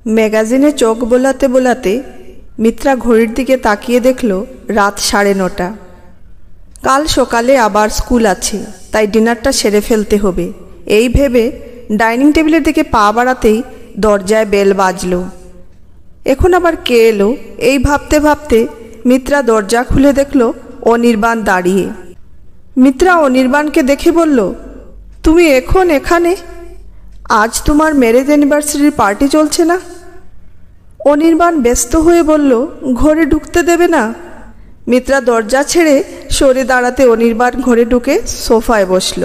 ম্যাগাজিনে চোখ বোলাতে বোলাতে মিত্রা ঘড়ির দিকে তাকিয়ে দেখল রাত 9:30। কাল সকালে আবার স্কুল আছে, তাই ডিনারটা সেরে ফেলতে হবে। এই ভেবে ডাইনিং টেবিলের দিকে পা বাড়াতেই দরজায় বেল বাজল। এখন আবার কে এলো এই ভাবতে ভাবতে মিত্রা দরজা খুলে দেখল অনির্বাণ দাঁড়িয়ে। মিত্রা অনির্বাণকে দেখে বলল, তুমি এখন এখানে? আজ তোমার ম্যারেজ অ্যানিভার্সারির পার্টি চলছে না? অনির্বাণ ব্যস্ত হয়ে বলল, ঘরে ঢুকতে দেবে না? মিত্রা দরজা ছেড়ে সরে দাঁড়াতে অনির্বাণ ঘরে ঢুকে সোফায় বসল।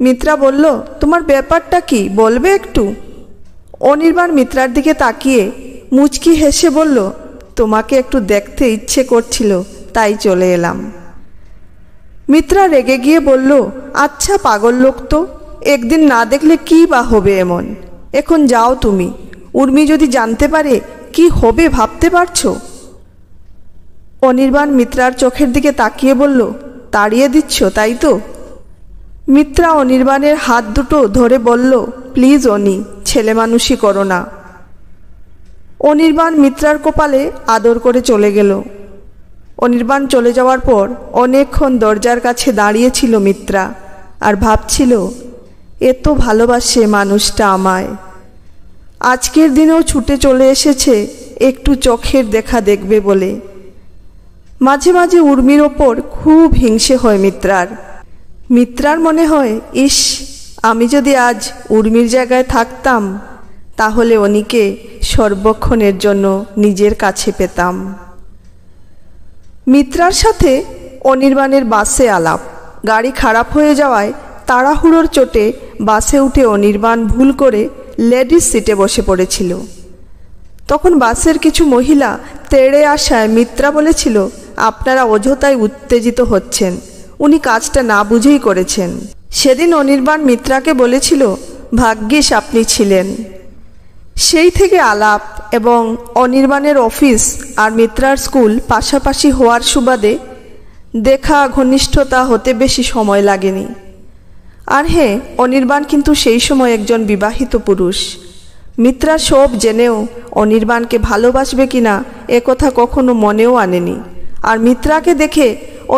মিত্রা বলল, তোমার ব্যাপারটা কি বলবে একটু? অনির্বাণ মিত্রার দিকে তাকিয়ে মুচকি হেসে বলল, তোমাকে একটু দেখতে ইচ্ছে করছিল, তাই চলে এলাম। মিত্রা রেগে গিয়ে বলল, আচ্ছা পাগল লোক তো, একদিন না দেখলে কি বা হবে এমন? এখন যাও তুমি, উর্মি যদি জানতে পারে কি হবে ভাবতে পারছো? অনির্বাণ মিত্রার চোখের দিকে তাকিয়ে বলল, তাড়িয়ে দিচ্ছ তাই তো? মিত্রা অনির্বাণের হাত দুটো ধরে বলল, প্লিজ অনি, ছেলে মানুষই করো না। অনির্বাণ মিত্রার কপালে আদর করে চলে গেল। অনির্বাণ চলে যাওয়ার পর অনেকক্ষণ দরজার কাছে দাঁড়িয়েছিল মিত্রা, আর ভাবছিল, এত ভালোবাসে মানুষটা আমায়। আজকের দিনেও ছুটে চলে এসেছে একটু চোখের দেখা দেখবে বলে। মাঝে মাঝে উর্মির ওপর খুব হিংসে হয় মিত্রার। মিত্রার মনে হয়, ইস, আমি যদি আজ উর্মির জায়গায় থাকতাম তাহলে অনিকে সর্বক্ষণের জন্য নিজের কাছে পেতাম। মিত্রার সাথে অনির্বাণের বাসে আলাপ। গাড়ি খারাপ হয়ে যাওয়ায় তাড়াহুড়োর চোটে বাসে উঠে অনির্বাণ ভুল করে লেডিস সিটে বসে পড়েছিল। তখন বাসের কিছু মহিলা তেড়ে আসায় মিত্রা বলেছিল, আপনারা অযথাই উত্তেজিত হচ্ছেন, উনি কাজটা না বুঝেই করেছেন। সেদিন অনির্বাণ মিত্রাকে বলেছিল, ভাগ্যিস আপনি ছিলেন। সেই থেকে আলাপ এবং অনির্বাণের অফিস আর মিত্রার স্কুল পাশাপাশি হওয়ার সুবাদে দেখা ঘনিষ্ঠতা হতে বেশি সময় লাগেনি। আর হ্যাঁ, অনির্বাণ কিন্তু সেই সময় একজন বিবাহিত পুরুষ। মিত্রা সব জেনেও অনির্বাণকে ভালোবাসবে কিনা একথা কখনো মনেও আনেনি। আর মিত্রাকে দেখে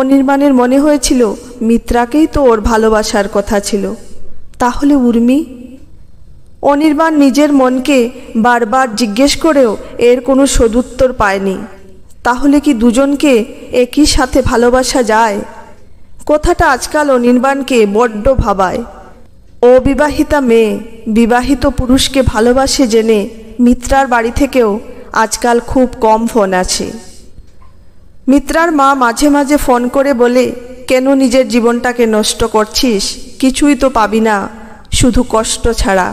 অনির্বাণের মনে হয়েছিল, মিত্রাকেই তো ওর ভালোবাসার কথা ছিল, তাহলে উর্মি? অনির্বাণ নিজের মনকে বারবার জিজ্ঞেস করেও এর কোনো সদুত্তর পায়নি। তাহলে কি দুজনকে একই সাথে ভালোবাসা যায়? কথাটা আজকাল অনির্বাণকে বড্ড ভাবায়। অবিবাহিতা মেয়ে বিবাহিত পুরুষকে ভালোবাসে জেনে মিত্রার বাড়ি থেকেও আজকাল খুব কম ফোন আছে। মিত্রার মা মাঝে মাঝে ফোন করে বলে, কেন নিজের জীবনটাকে নষ্ট করছিস? কিছুই তো পাবি না, শুধু কষ্ট ছাড়া।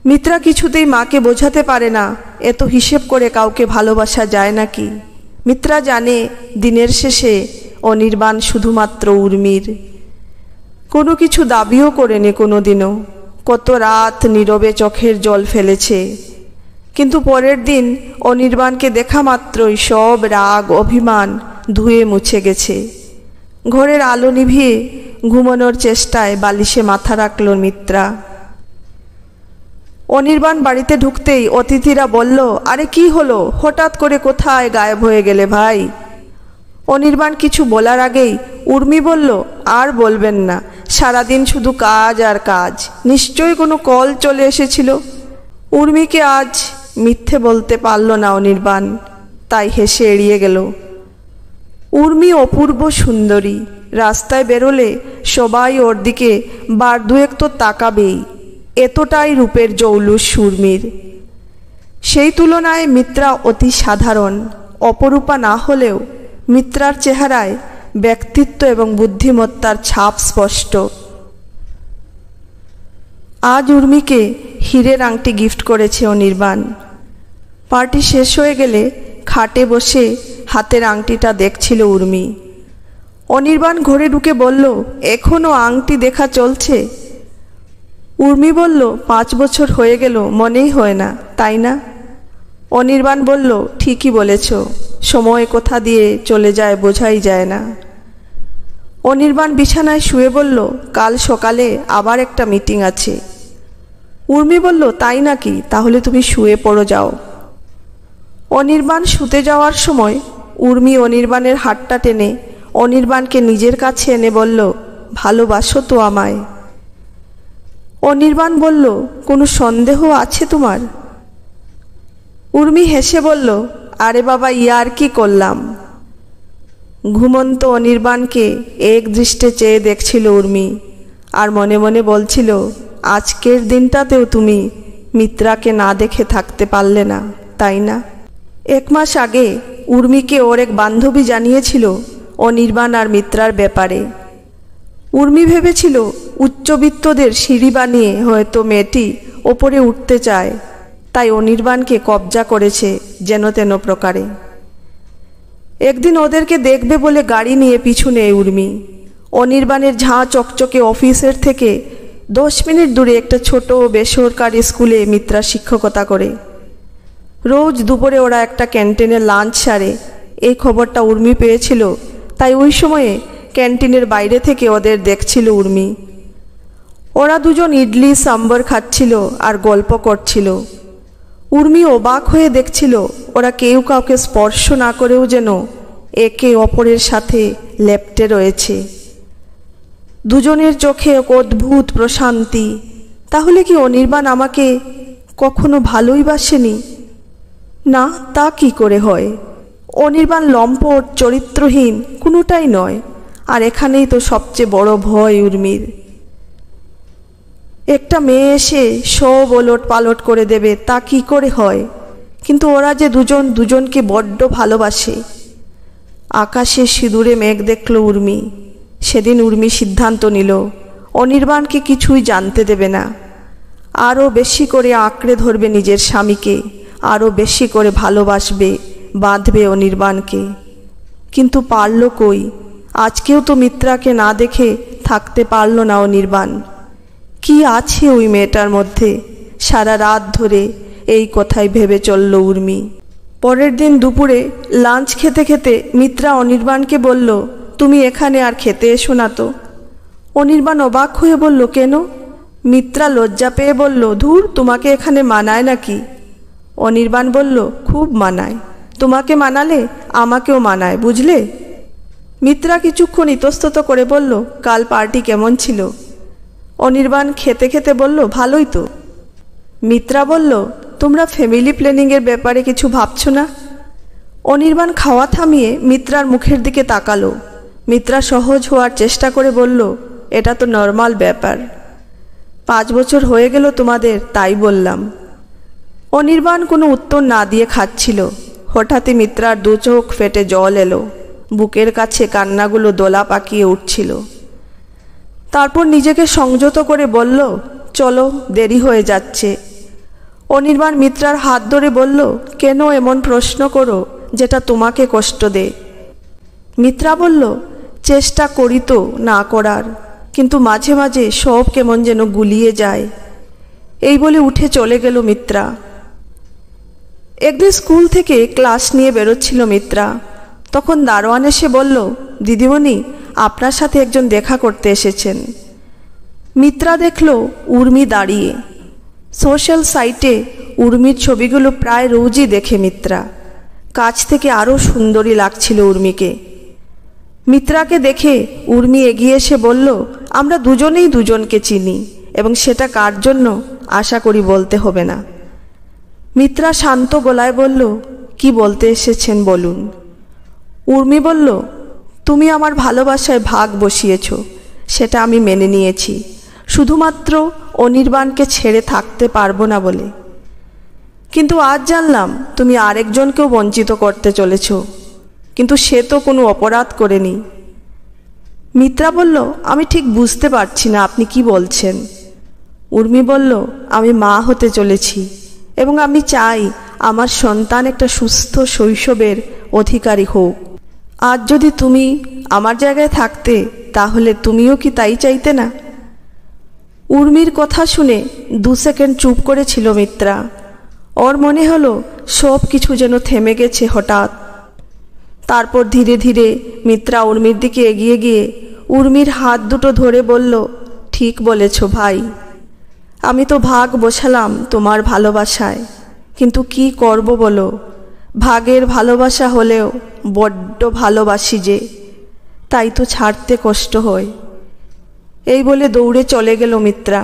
মিত্রা কিছুতেই মাকে বোঝাতে পারে না এত হিসেব করে কাউকে ভালোবাসা যায় নাকি। মিত্রা জানে দিনের শেষে অনির্বাণ শুধুমাত্র উর্মির। কোনো কিছু দাবিও করেনি কোনোদিনও। কত রাত নীরবে চোখের জল ফেলেছে, কিন্তু পরের দিন অনির্বাণকে দেখা মাত্রই সব রাগ অভিমান ধুয়ে মুছে গেছে। ঘরের আলো নিভিয়ে ঘুমানোর চেষ্টায় বালিশে মাথা রাখল মিত্রা। অনির্বাণ বাড়িতে ঢুকতেই অতিথিরা বলল, আরে কি হলো, হঠাৎ করে কোথায় গায়েব হয়ে গেলে ভাই? অনির্বাণ কিছু বলার আগেই উর্মি বলল, আর বলবেন না, সারাদিন শুধু কাজ আর কাজ। নিশ্চয়ই কোনো কল চলে এসেছিল। উর্মিকে আজ মিথ্যে বলতে পারল না অনির্বাণ, তাই হেসে এড়িয়ে গেল। উর্মি অপূর্ব সুন্দরী, রাস্তায় বেরোলে সবাই ওর দিকে বার দুয়েক তো তাকাবেই, এতটাই রূপের জৌলুস উর্মির। সেই তুলনায় মিত্রা অতি সাধারণ। অপরূপা না হলেও মিত্রার চেহারায় ব্যক্তিত্ব এবং বুদ্ধিমত্তার ছাপ স্পষ্ট। আজ উর্মিকে হীরের আংটি গিফট করেছে অনির্বাণ। পার্টি শেষ হয়ে গেলে খাটে বসে হাতের আংটিটা দেখছিল উর্মি। অনির্বাণ ঘরে ঢুকে বলল, এখনও আংটি দেখা চলছে? উর্মি বলল, 5 বছর হয়ে গেল, মনেই হয় না, তাই না? অনির্বাণ বলল, ঠিকই বলেছ, সময় কোথা দিয়ে চলে যায় বোঝাই যায় না। অনির্বাণ বিছানায় শুয়ে বলল, কাল সকালে আবার একটা মিটিং আছে। উর্মি বলল, তাই নাকি? তাহলে তুমি শুয়ে পড়ো, যাও। অনির্বাণ শুতে যাওয়ার সময় উর্মি অনির্বাণের হাতটা টেনে অনির্বাণকে নিজের কাছে এনে বলল, ভালোবাসো তো আমায়? অনির্বাণ বলল, কোনো সন্দেহ আছে তোমার? উর্মি হেসে বলল, আরে বাবা, ইয়ার কি করলাম। ঘুমন্ত অনির্বাণকে এক দৃষ্টে চেয়ে দেখছিল উর্মি, আর মনে মনে বলছিল, আজকের দিনটাতেও তুমি মিত্রাকে না দেখে থাকতে পারলে না, তাই না? 1 মাস আগে উর্মিকে ওর এক বান্ধবী জানিয়েছিল অনির্বাণ আর মিত্রার ব্যাপারে। উর্মি ভেবেছিল উচ্চবিত্তদের সিঁড়ি বানিয়ে হয়তো মেয়েটি ওপরে উঠতে চায়, তাই অনির্বাণকে কবজা করেছে যেন তেন প্রকারে। একদিন ওদেরকে দেখবে বলে গাড়ি নিয়ে পিছু নেয় উর্মি। অনির্বাণের ঝাঁ চকচকে অফিসের থেকে 10 মিনিট দূরে একটা ছোট বেসরকারি স্কুলে মিত্রা শিক্ষকতা করে। রোজ দুপুরে ওরা একটা ক্যান্টিনে লাঞ্চ সারে। এই খবরটা উর্মি পেয়েছিল, তাই ওই সময়ে ক্যান্টিনের বাইরে থেকে ওদের দেখছিল উর্মি। ওরা দুজন ইডলি সাম্বর খাচ্ছিল আর গল্প করছিল। উর্মি অবাক হয়ে দেখছিল ওরা কেউ কাউকে স্পর্শ না করেও যেন একে অপরের সাথে লেপ্টে রয়েছে। দুজনের চোখে এক অদ্ভুত প্রশান্তি। তাহলে কি অনির্বাণ আমাকে কখনো ভালোই বাসেনি? না, তা কি করে হয়? অনির্বাণ লম্পট, চরিত্রহীন কোনোটাই নয়। আর এখানেই তো সবচেয়ে বড় ভয় উর্মির। একটা মেয়ে এসে সব ওলট পালট করে দেবে, তা কি করে হয়? কিন্তু ওরা যে দুজন দুজনকে বড্ড ভালোবাসে। আকাশে সিঁদুরে মেঘ দেখল উর্মি। সেদিন উর্মি সিদ্ধান্ত নিল অনির্বাণকে কিছুই জানতে দেবে না। আরও বেশি করে আঁকড়ে ধরবে নিজের স্বামীকে, আরও বেশি করে ভালোবাসবে, বাঁধবে অনির্বাণকে। কিন্তু পারল কই? আজকেও তো মিত্রাকে না দেখে থাকতে পারল না অনির্বাণ। কি আছে ওই মেয়েটার মধ্যে? সারা রাত ধরে এই কথাই ভেবে চলল উর্মি। পরের দিন দুপুরে লাঞ্চ খেতে খেতে মিত্রা অনির্বাণকে বলল, তুমি এখানে আর খেতে এসো না তো। অনির্বাণ অবাক হয়ে বলল, কেন? মিত্রা লজ্জা পেয়ে বলল, ধুর, তোমাকে এখানে মানায় নাকি? অনির্বাণ বলল, খুব মানায়। তোমাকে মানালে আমাকেও মানায়, বুঝলে? মিত্রা কিছুক্ষণ ইতস্তত করে বলল, কাল পার্টি কেমন ছিল? অনির্বাণ খেতে খেতে বলল, ভালোই তো। মিত্রা বলল, তোমরা ফ্যামিলি প্ল্যানিংয়ের ব্যাপারে কিছু ভাবছো না? অনির্বাণ খাওয়া থামিয়ে মিত্রার মুখের দিকে তাকালো। মিত্রা সহজ হওয়ার চেষ্টা করে বলল, এটা তো নর্মাল ব্যাপার। 5 বছর হয়ে গেল তোমাদের, তাই বললাম। অনির্বাণ কোনো উত্তর না দিয়ে খাচ্ছিল। হঠাৎই মিত্রার 2 চোখ ফেটে জল এলো। বুকের কাছে কান্নাগুলো দোলা পাকিয়ে উঠছিল। তারপর নিজেকে সংযত করে বলল, চলো, দেরি হয়ে যাচ্ছে। অনির্বাণ মিত্রার হাত ধরে বলল, কেন এমন প্রশ্ন করো যেটা তোমাকে কষ্ট দেয়? মিত্রা বলল, চেষ্টা করি তো না করার, কিন্তু মাঝে মাঝে সব কেমন যেন গুলিয়ে যায়। এই বলে উঠে চলে গেল মিত্রা। একদিন স্কুল থেকে ক্লাস নিয়ে বেরোচ্ছিল মিত্রা। তখন দারোয়ান এসে বলল, দিদিমণি, আপনার সাথে একজন দেখা করতে এসেছেন। মিত্রা দেখল উর্মি দাঁড়িয়ে। সোশ্যাল সাইটে উর্মির ছবিগুলো প্রায় রোজই দেখে মিত্রা। কাছ থেকে আরও সুন্দরী লাগছিল উর্মিকে। মিত্রাকে দেখে উর্মি এগিয়ে এসে বলল, আমরা দুজনেই দুজনকে চিনি, এবং সেটা কার জন্য আশা করি বলতে হবে না। মিত্রা শান্ত গলায় বলল, কি বলতে এসেছেন বলুন। উর্মি বলল, তুমি আমার ভালোবাসায় ভাগ বসিয়েছ, সেটা আমি মেনে নিয়েছি, শুধুমাত্র অনির্বাণকে ছেড়ে থাকতে পারবো না বলে। কিন্তু আজ জানলাম তুমি আরেকজনকেও বঞ্চিত করতে চলেছ, কিন্তু সে তো কোনো অপরাধ করেনি। মিত্রা বলল, আমি ঠিক বুঝতে পারছি না আপনি কি বলছেন। উর্মি বলল, আমি মা হতে চলেছি, এবং আমি চাই আমার সন্তান একটা সুস্থ শৈশবের অধিকারী হোক। আজ যদি তুমি আমার জায়গায় থাকতে, তাহলে তুমিও কি তাই চাইতে না? উর্মির কথা শুনে 2 সেকেন্ড চুপ করেছিল মিত্রা। ওর মনে হলো সব কিছু যেন থেমে গেছে হঠাৎ। তারপর ধীরে ধীরে মিত্রা উর্মির দিকে এগিয়ে গিয়ে উর্মির হাত দুটো ধরে বলল, ঠিক বলেছ ভাই, আমি তো ভাগ বসালাম তোমার ভালোবাসায়, কিন্তু কি করব বলো, ভাগের ভালোবাসা হলেও বড্ড ভালোবাসি যে, তাই তো ছাড়তে কষ্ট হয়। এই বলে দৌড়ে চলে গেল মিত্রা।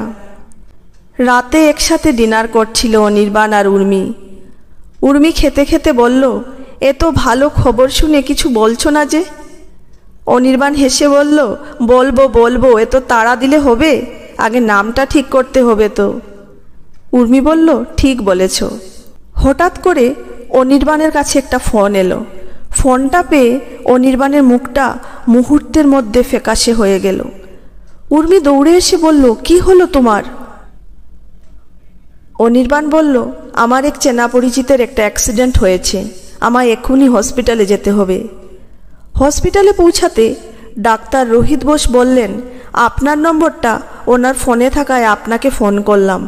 রাতে একসাথে ডিনার করছিল অনির্বাণ আর উর্মি। উর্মি খেতে খেতে বলল, এত ভালো খবর শুনে কিছু বলছো না যে? অনির্বাণ হেসে বলল, বলবো বলবো, এত তাড়া দিলে হবে? আগে নামটা ঠিক করতে হবে তো। উর্মি বলল, ঠিক বলেছ। হঠাৎ করে অনির্বাণের কাছে একটা ফোন এলো। ফোনটা পেয়ে অনির্বাণের মুখটা মুহূর্তের মধ্যে ফ্যাকাশে হয়ে গেল। উর্মি দৌড়ে এসে বলল, কি হলো তোমার? অনির্বাণ বলল, আমার এক চেনা পরিচিতের একটা অ্যাক্সিডেন্ট হয়েছে, আমায় এক্ষুনি হসপিটালে যেতে হবে। হসপিটালে পৌঁছাতে ডাক্তার রোহিত বোস বললেন, আপনার নম্বরটা ওনার ফোনে থাকায় আপনাকে ফোন করলাম।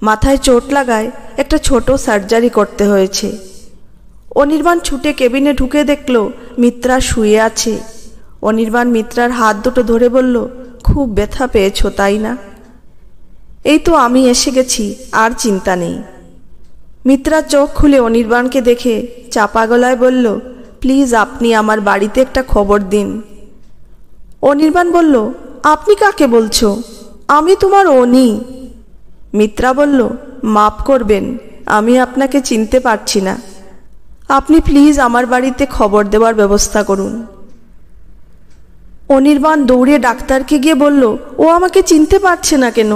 মাথায় চোট লাগায় একটা ছোট সার্জারি করতে হয়েছে। অনির্বাণ ছুটে কেবিনে ঢুকে দেখল মিত্রা শুয়ে আছে। অনির্বাণ মিত্রার হাত দুটো ধরে বলল, খুব ব্যথা পেয়েছো তাই না? এই তো আমি এসে গেছি, আর চিন্তা নেই। মিত্রা চোখ খুলে অনির্বাণকে দেখে চাপা গলায় বলল, প্লিজ আপনি আমার বাড়িতে একটা খবর দিন। অনির্বাণ বলল, আপনি কাকে বলছো? আমি তোমার অনি। মিত্রা বলল, মাফ করবেন, আমি আপনাকে চিনতে পারছি না। আপনি প্লিজ আমার বাড়িতে খবর দেওয়ার ব্যবস্থা করুন। অনির্বাণ দৌড়ে ডাক্তারকে গিয়ে বলল, ও আমাকে চিনতে পারছে না কেন?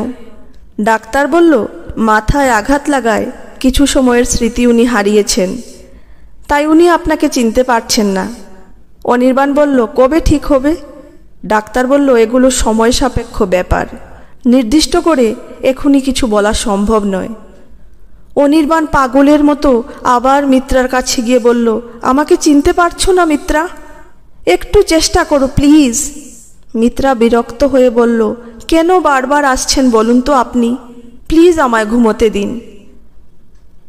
ডাক্তার বলল, মাথায় আঘাত লাগায় কিছু সময়ের স্মৃতি উনি হারিয়েছেন, তাই উনি আপনাকে চিনতে পারছেন না। অনির্বাণ বলল, কবে ঠিক হবে? ডাক্তার বলল, এগুলো সময় সাপেক্ষ ব্যাপার, নির্দিষ্ট করে এখনই কিছু বলা সম্ভব নয়। অনির্বাণ পাগলের মতো আবার মিত্রার কাছে গিয়ে বলল, আমাকে চিনতে পারছো না মিত্রা? একটু চেষ্টা করো প্লিজ। মিত্রা বিরক্ত হয়ে বলল, কেন বারবার আসছেন বলুন তো আপনি? প্লিজ আমায় ঘুমোতে দিন।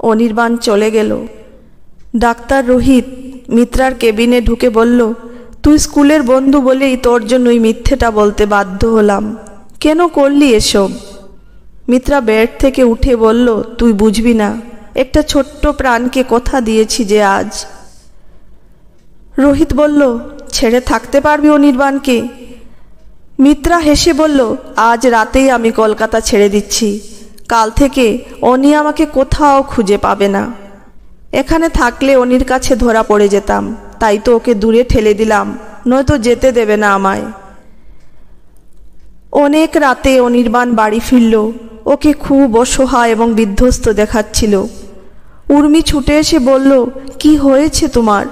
অনির্বাণ চলে গেল। ডাক্তার রোহিত মিত্রার কেবিনে ঢুকে বলল, তুই স্কুলের বন্ধু বলেই তোর জন্যই মিথ্যেটা বলতে বাধ্য হলাম, কেন করলি এসব? মিত্রা বেড থেকে উঠে বলল, তুই বুঝবি না, একটা ছোট্ট প্রাণকে কথা দিয়েছি যে আজ। রোহিত বলল, ছেড়ে থাকতে পারবি অনির্বাণকে? মিত্রা হেসে বলল, আজ রাতেই আমি কলকাতা ছেড়ে দিচ্ছি, কাল থেকে অনি আমাকে কোথাও খুঁজে পাবে না। এখানে থাকলে অনির কাছে ধরা পড়ে যেতাম, তাই তো ওকে দূরে ঠেলে দিলাম, নয়তো যেতে দেবে না আমায়। অনেক রাতে অনির্বাণ বাড়ি ফিরল। ওকে খুব অসহায় এবং বিধ্বস্ত দেখাচ্ছিল। উর্মি ছুটে এসে বলল, কি হয়েছে তোমার?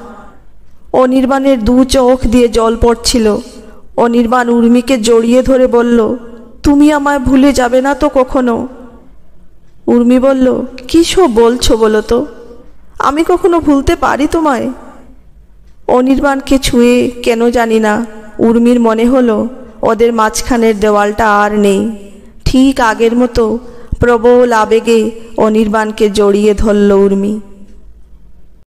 অনির্বাণের দু চোখ দিয়ে জল পড়ছিল। অনির্বাণ উর্মিকে জড়িয়ে ধরে বলল, তুমি আমায় ভুলে যাবে না তো কখনো? উর্মি বলল, কী সব বলছো বলো তো? আমি কখনো ভুলতে পারি তোমায়? অনির্বাণকে ছুঁয়ে কেন জানি না উর্মির মনে হলো ওদের মাঝখানের দেওয়ালটা আর নেই। ঠিক আগের মতো প্রবল আবেগে অনির্বাণকে জড়িয়ে ধরল উর্মি।